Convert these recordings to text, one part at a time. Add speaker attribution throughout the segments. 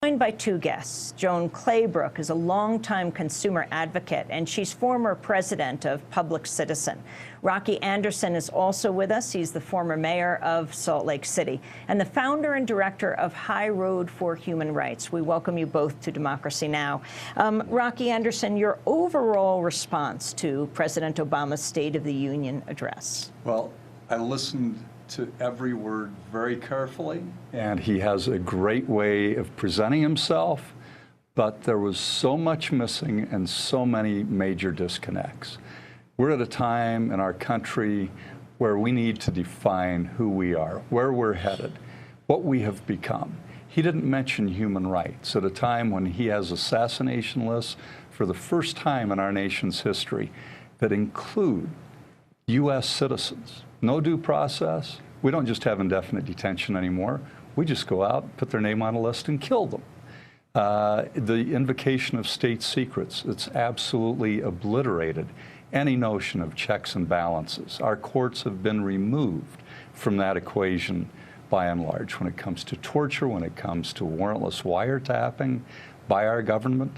Speaker 1: Joined by two guests. Joan Claybrook is a longtime consumer advocate, and she's former president of Public Citizen. Rocky Anderson is also with us. He's the former mayor of Salt Lake City and the founder and director of High Road for Human Rights. We welcome you both to Democracy Now! Rocky Anderson, your overall response to President Obama's State of the Union address?
Speaker 2: Well, I listened to every word very carefully, and he has a great way of presenting himself, but there was so much missing and so many major disconnects. We're at a time in our country where we need to define who we are, where we're headed, what we have become. He didn't mention human rights at a time when he has assassination lists for the first time in our nation's history that include U.S. citizens. No due process. We don't just have indefinite detention anymore. We just go out, put their name on a list, and kill them. The invocation of state secrets, it's absolutely obliterated any notion of checks and balances. Our courts have been removed from that equation by and large when it comes to torture, when it comes to warrantless wiretapping by our government.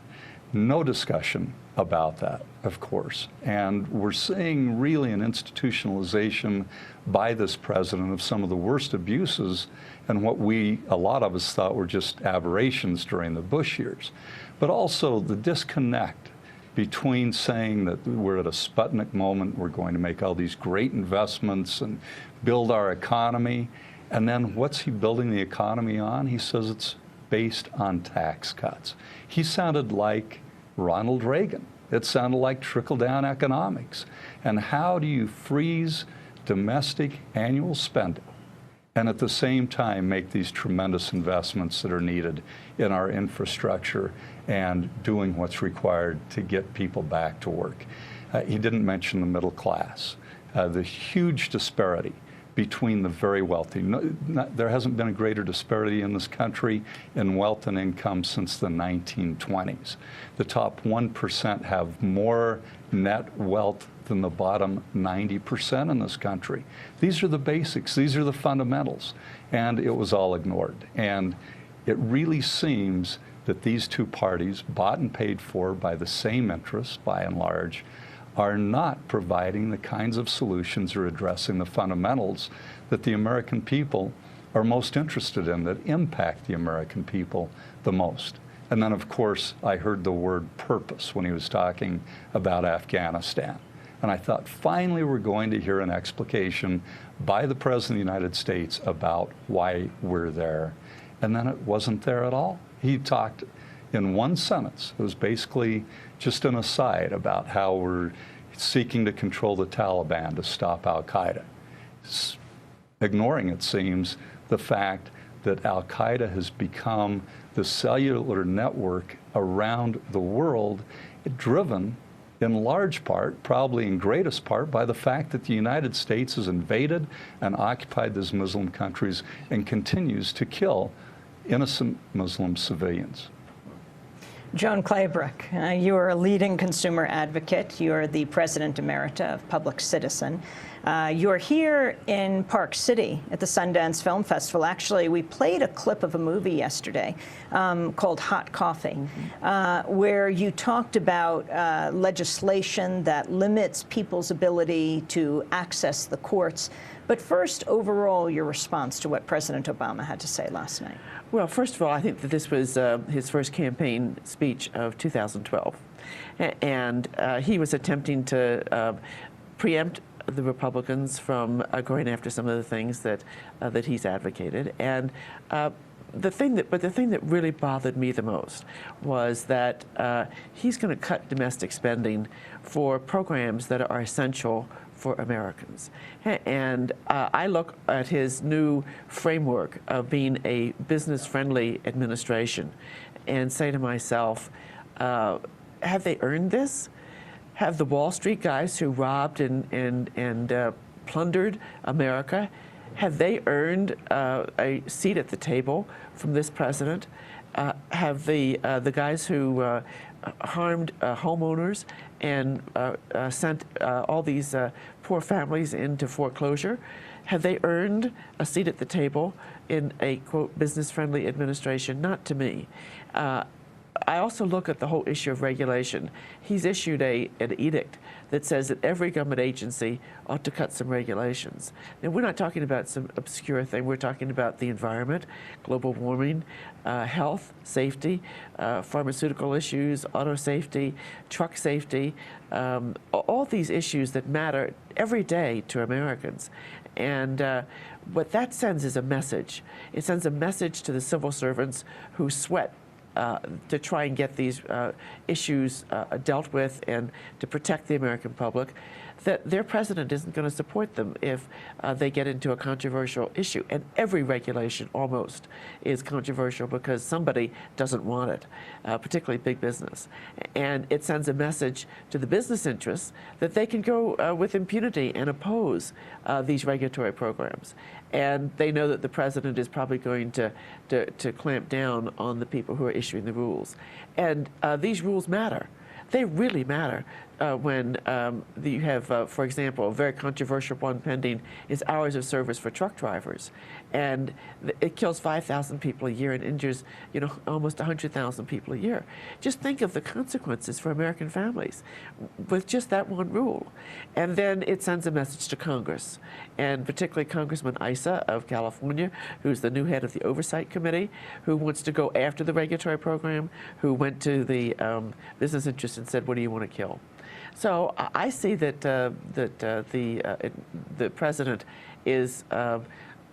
Speaker 2: No discussion about that, of course. And we're seeing really an institutionalization by this president of some of the worst abuses and what a lot of us thought were just aberrations during the Bush years. But also the disconnect between saying that we're at a Sputnik moment, we're going to make all these great investments and build our economy, and then what's he building the economy on? He says it's based on tax cuts. He sounded like Ronald Reagan. It sounded like trickle-down economics. And how do you freeze domestic annual spending and at the same time make these tremendous investments that are needed in our infrastructure and doing what's required to get people back to work? He didn't mention the middle class, the huge disparity between the very wealthy. There hasn't been a greater disparity in this country in wealth and income since the 1920s. The top 1% have more net wealth than the bottom 90% in this country. These are the basics. These are the fundamentals. And it was all ignored. And it really seems that these two parties, bought and paid for by the same interests, by and large, are not providing the kinds of solutions or addressing the fundamentals that the American people are most interested in, that impact the American people the most. And then, of course, I heard the word purpose when he was talking about Afghanistan. And I thought, finally, we're going to hear an explication by the President of the United States about why we're there. And then it wasn't there at all. He talked in one sentence. It was basically just an aside about how we're seeking to control the Taliban to stop al-Qaeda, ignoring, it seems, the fact that al-Qaeda has become the cellular network around the world, driven in large part, probably in greatest part, by the fact that the United States has invaded and occupied these Muslim countries and continues to kill innocent Muslim civilians.
Speaker 1: Joan Claybrook, you are a leading consumer advocate. You are the president emerita of Public Citizen. You're here in Park City at the Sundance Film Festival. Actually, we played a clip of a movie yesterday called Hot Coffee, where you talked about legislation that limits people's ability to access the courts. But first, overall, your response to what President Obama had to say last night.
Speaker 3: Well, first of all, I think that this was his first campaign speech of 2012. And he was attempting to preempt the Republicans from going after some of the things that that he's advocated. And the thing that really bothered me the most was that he's going to cut domestic spending for programs that are essential for Americans. And I look at his new framework of being a business-friendly administration and say to myself, have they earned this? Have the Wall Street guys who robbed and plundered America, have they earned a seat at the table from this president? Have the guys who harmed homeowners and sent all these poor families into foreclosure, Have they earned a seat at the table in a, quote, business-friendly administration? Not to me. I also look at the whole issue of regulation. He's issued an edict that says that every government agency ought to cut some regulations. Now, we're not talking about some obscure thing. We're talking about the environment, global warming, health, safety, pharmaceutical issues, auto safety, truck safety, all these issues that matter every day to Americans. And what that sends is a message. It sends a message to the civil servants who sweat to try and get these issues dealt with and to protect the American public, that their president isn't going to support them if they get into a controversial issue. And every regulation almost is controversial because somebody doesn't want it, particularly big business. And it sends a message to the business interests that they can go with impunity and oppose these regulatory programs. And they know that the president is probably going to clamp down on the people who are issuing the rules. And these rules matter. They really matter when you have, for example, a very controversial one pending is hours of service for truck drivers. And it kills 5,000 people a year and injures, almost 100,000 people a year. Just think of the consequences for American families with just that one rule. And then it sends a message to Congress, and particularly Congressman Issa of California, who's the new head of the Oversight Committee, who wants to go after the regulatory program, who went to the business interests and said, what do you want to kill? So I see that the president is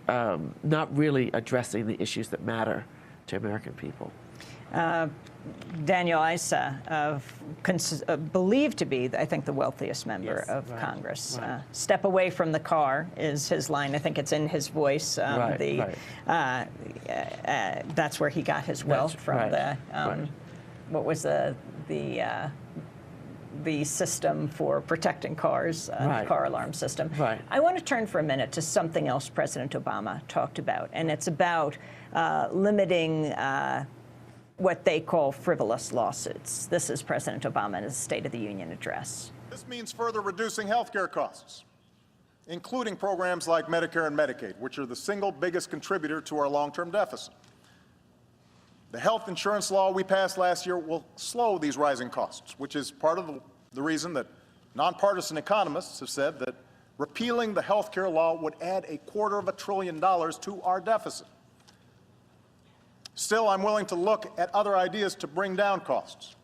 Speaker 3: not really addressing the issues that matter to American people.
Speaker 1: Daniel Issa, believed to be, I think, the wealthiest member of Congress.
Speaker 3: Right.
Speaker 1: Step away from the car is his line. I think it's in his voice. That's where he got his wealth from. What was the system for protecting cars, the car alarm system.
Speaker 3: Right.
Speaker 1: I want to turn for a minute to something else President Obama talked about, and it's about limiting what they call frivolous lawsuits. This is President Obama in his State of the Union address.
Speaker 4: This means further reducing health care costs, including programs like Medicare and Medicaid, which are the single biggest contributor to our long-term deficit. The health insurance law we passed last year will slow these rising costs, which is part of the reason that nonpartisan economists have said that repealing the health care law would add $250 billion to our deficit. Still, I'm willing to look at other ideas to bring down costs,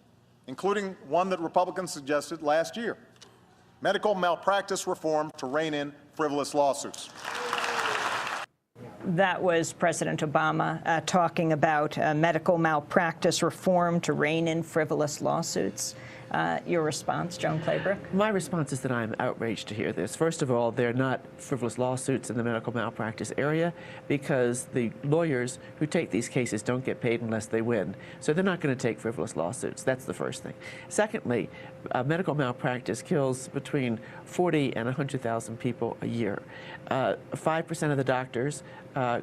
Speaker 4: including one that Republicans suggested last year: medical malpractice reform to rein in frivolous lawsuits.
Speaker 1: That was President Obama talking about medical malpractice reform to rein in frivolous lawsuits. Your response, Joan Claybrick?
Speaker 3: My response is that I'm outraged to hear this. First of all, they're not frivolous lawsuits in the medical malpractice area because the lawyers who take these cases don't get paid unless they win. So they're not going to take frivolous lawsuits. That's the first thing. Secondly, medical malpractice kills between 40 and 100,000 people a year. 5% of the doctors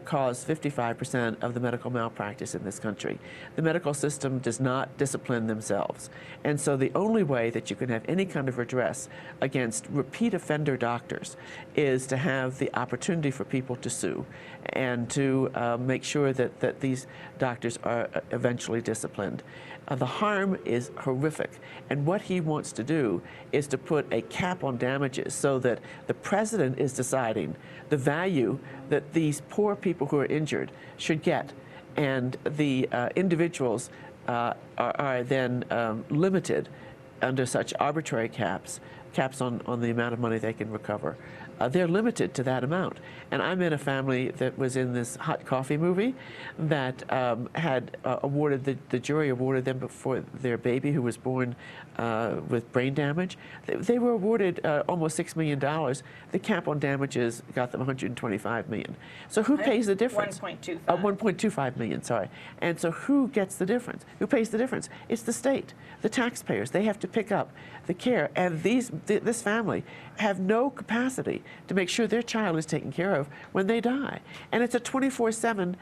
Speaker 3: cause 55% of the medical malpractice in this country. The medical system does not discipline themselves. And so the only way that you can have any kind of redress against repeat offender doctors is to have the opportunity for people to sue and to make sure that these doctors are eventually disciplined. The harm is horrific, and what he wants to do is to put a cap on damages so that the president is deciding the value that these poor people who are injured should get, and the individuals are then limited under such arbitrary caps on the amount of money they can recover. They're limited to that amount. And I'm in a family that was in this Hot Coffee movie that had awarded, the jury awarded them before their baby who was born with brain damage. They were awarded almost $6 million. The cap on damages got them $125 million. So who pays the difference?
Speaker 1: 1.25.
Speaker 3: 1.25 million, sorry. And so who gets the difference? Who pays the difference? It's the state, the taxpayers. They have to pick up the care. And this family have no capacity to make sure their child is taken care of when they die. And it's a 24/7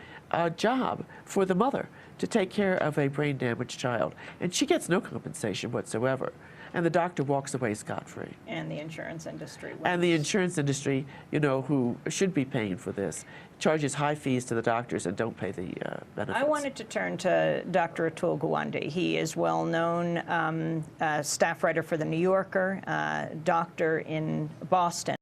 Speaker 3: job for the mother to take care of a brain-damaged child. And she gets no compensation whatsoever. and the doctor walks away scot-free.
Speaker 1: And the insurance industry wins.
Speaker 3: And the insurance industry, you know, who should be paying for this, charges high fees to the doctors and don't pay the benefits.
Speaker 1: I wanted to turn to Dr. Atul Gawande. He is well-known staff writer for The New Yorker, doctor in Boston.